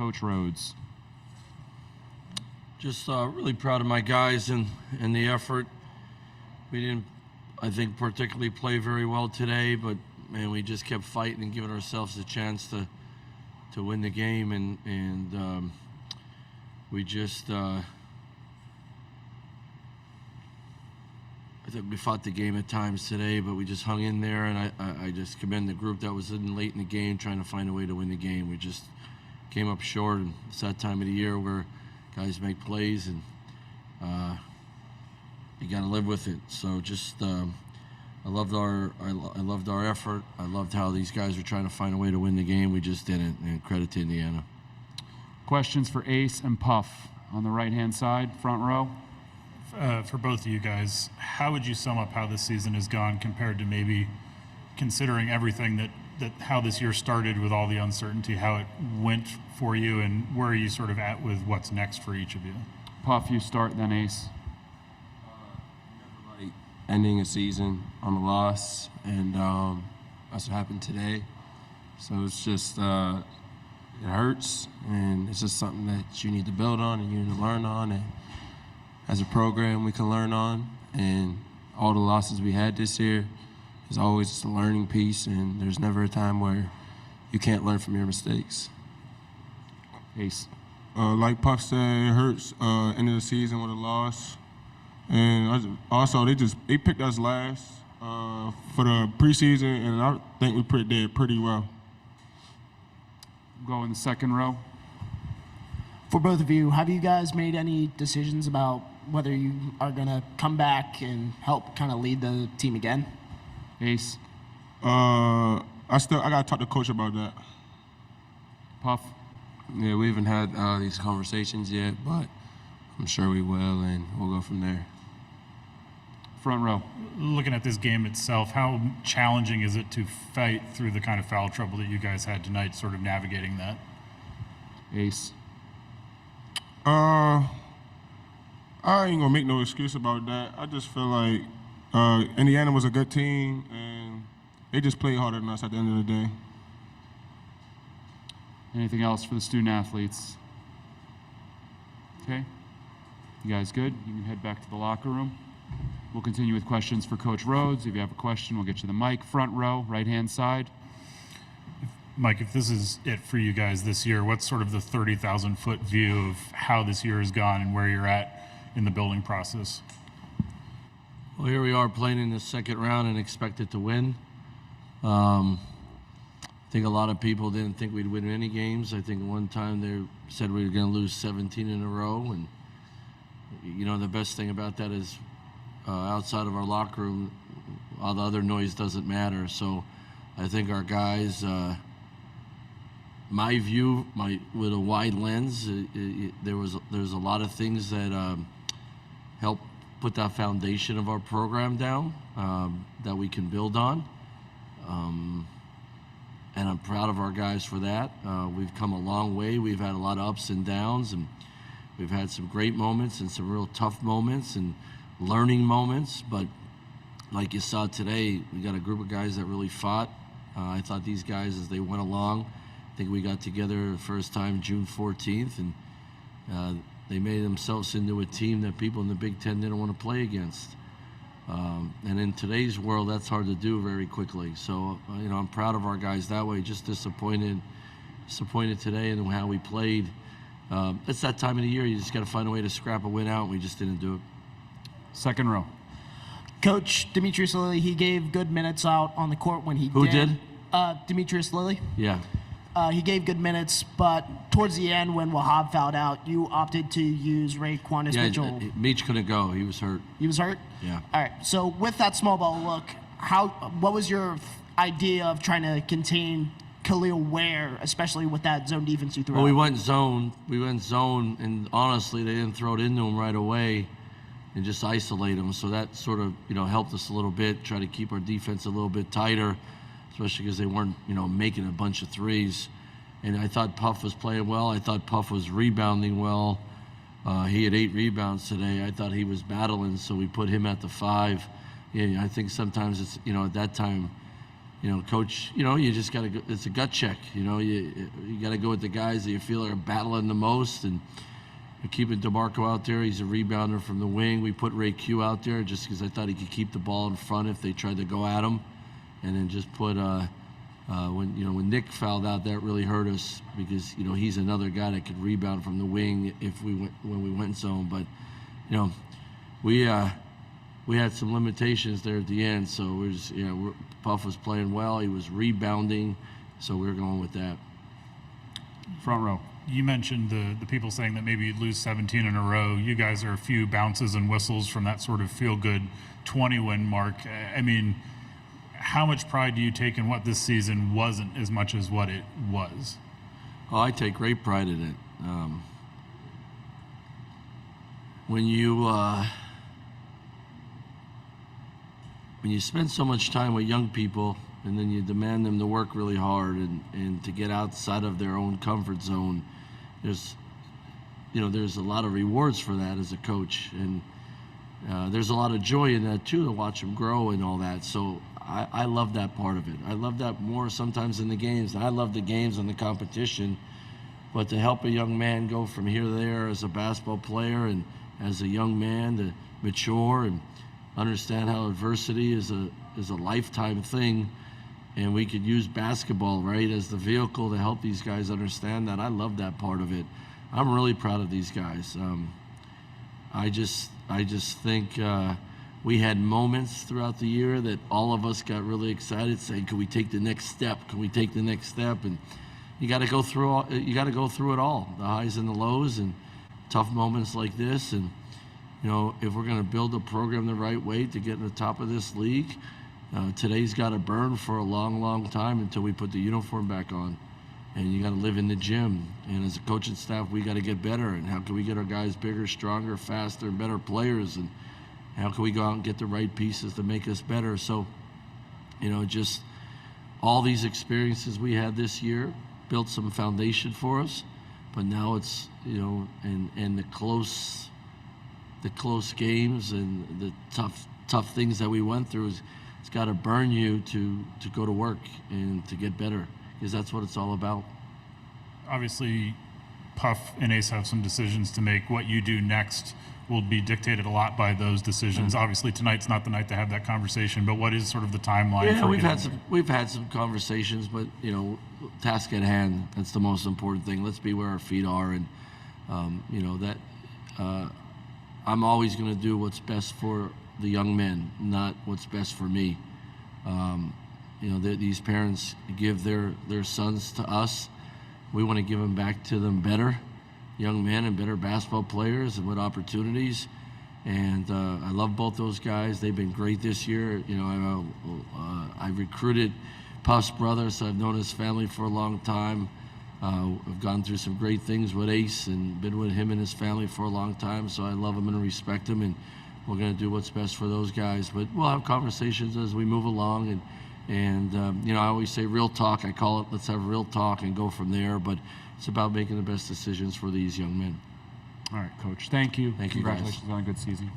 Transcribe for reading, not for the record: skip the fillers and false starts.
Coach Rhodes. Just really proud of my guys and the effort. We didn't, I think, particularly play very well today, but man, we just kept fighting and giving ourselves a chance to win the game, and we just I think we fought the game at times today, but we just hung in there, and I just commend the group that was in late in the game trying to find a way to win the game. We just came up short, and it's that time of the year where guys make plays, and you got to live with it. So just I loved our effort. I loved how these guys were trying to find a way to win the game. We just didn't, and credit to Indiana. Questions for Ace and Puff on the right-hand side, front row. For both of you guys, how would you sum up how this season has gone compared to maybe considering everything that how this year started with all the uncertainty, how it went for you, and where are you sort of at with what's next for each of you? Puff, you start, then Ace. Never like ending a season on a loss, and that's what happened today. So it's just, it hurts, and it's just something that you need to build on and you need to learn on, and as a program we can learn on, and all the losses we had this year is always just a learning piece, and there's never a time where you can't learn from your mistakes. Ace. Like Puff said, it hurts end of the season with a loss, and also they picked us last for the preseason, and I think we did pretty well. Go in the second row. For both of you, have you guys made any decisions about whether you are going to come back and help kind of lead the team again? Ace. I gotta talk to coach about that. Puff. Yeah, we haven't had these conversations yet, but I'm sure we will, and we'll go from there. Front row. Looking at this game itself, how challenging is it to fight through the kind of foul trouble that you guys had tonight, sort of navigating that? Ace. I ain't gonna make no excuse about that. I just feel like Indiana was a good team, and they just played harder than us at the end of the day. Anything else for the student athletes? Okay. You guys good? You can head back to the locker room. We'll continue with questions for Coach Rhodes. If you have a question, we'll get you the mic. Front row, right-hand side. Mike, if this is it for you guys this year, what's sort of the 30,000-foot view of how this year has gone and where you're at in the building process? Well, here we are playing in the second round and expected to win. I think a lot of people didn't think we'd win any games. I think one time they said we were going to lose 17 in a row. And, you know, the best thing about that is outside of our locker room, all the other noise doesn't matter. So I think our guys, my view, with a wide lens, there's a lot of things that help put that foundation of our program down that we can build on. And I'm proud of our guys for that. We've come a long way. We've had a lot of ups and downs, and we've had some great moments and some real tough moments and learning moments. But like you saw today, we got a group of guys that really fought. I thought these guys, as they went along, I think we got together the first time June 14th, and they made themselves into a team that people in the Big Ten didn't want to play against. And in today's world, that's hard to do very quickly. So, you know, I'm proud of our guys that way. Just disappointed today in how we played. It's that time of the year. You just got to find a way to scrap a win out, and we just didn't do it. Second row. Coach Demetrius Lilly, he gave good minutes out on the court when he did. Who did? Demetrius Lilly. Yeah. He gave good minutes, but towards the end when Wahab fouled out, you opted to use Raquan Mitchell. Meach couldn't go. He was hurt. He was hurt? Yeah. All right. So with that small ball look, what was your idea of trying to contain Khalil Ware, especially with that zone defense you threw out? Well, we went zone, and honestly, they didn't throw it into him right away and just isolate him. So that sort of, you know, helped us a little bit, try to keep our defense a little bit tighter, especially because they weren't, you know, making a bunch of threes. And I thought Puff was playing well. I thought Puff was rebounding well. He had 8 rebounds today. I thought he was battling, so we put him at the 5. Yeah, I think sometimes it's, you know, at that time, Coach, you just got to go. It's a gut check. You got to go with the guys that you feel are battling the most, and you're keeping DeMarco out there. He's a rebounder from the wing. We put Ray Q out there just because I thought he could keep the ball in front if they tried to go at him, and then just put when Nick fouled out, that really hurt us because he's another guy that could rebound from the wing when we went zone. But we had some limitations there at the end, so Puff was playing well. He was rebounding, so we're going with that. Front row. You mentioned the people saying that maybe you'd lose 17 in a row. You guys are a few bounces and whistles from that sort of feel-good 20-win mark. I mean, how much pride do you take in what this season wasn't as much as what it was? Oh, I take great pride in it. When you spend so much time with young people and then you demand them to work really hard and to get outside of their own comfort zone, there's a lot of rewards for that as a coach, and there's a lot of joy in that too, to watch them grow and all that. So I love that part of it. I love that more sometimes than the games. I love the games and the competition, but to help a young man go from here to there as a basketball player and as a young man to mature and understand how adversity is a lifetime thing, and we could use basketball as the vehicle to help these guys understand that. I love that part of it. I'm really proud of these guys. I just think we had moments throughout the year that all of us got really excited, saying, "Can we take the next step? Can we take the next step?" And you got to go through it all, the highs and the lows, and tough moments like this. And if we're going to build a program the right way to get in the top of this league, today's got to burn for a long, long time until we put the uniform back on. And you got to live in the gym. And as a coaching staff, we got to get better. And how can we get our guys bigger, stronger, faster, and better players? And how can we go out and get the right pieces to make us better? So, just all these experiences we had this year built some foundation for us. But now it's, and the close games and the tough things that we went through, it's got to burn you to go to work and to get better, because that's what it's all about. Obviously, Puff and Ace have some decisions to make. What you do next will be dictated a lot by those decisions. Obviously, tonight's not the night to have that conversation, but what is sort of the timeline? Yeah, for we've had some conversations, but task at hand. That's the most important thing. Let's be where our feet are, and I'm always going to do what's best for the young men, not what's best for me. These parents give their sons to us. We want to give them back to them better young men and better basketball players and with opportunities. And I love both those guys. They've been great this year. I recruited Puff's brother, so I've known his family for a long time. I've gone through some great things with Ace and been with him and his family for a long time, so I love him and respect him, and we're going to do what's best for those guys. But we'll have conversations as we move along, and I always say real talk. I call it, let's have real talk and go from there, but it's about making the best decisions for these young men. All right, Coach. Thank you. Thank you, guys. Congratulations on a good season.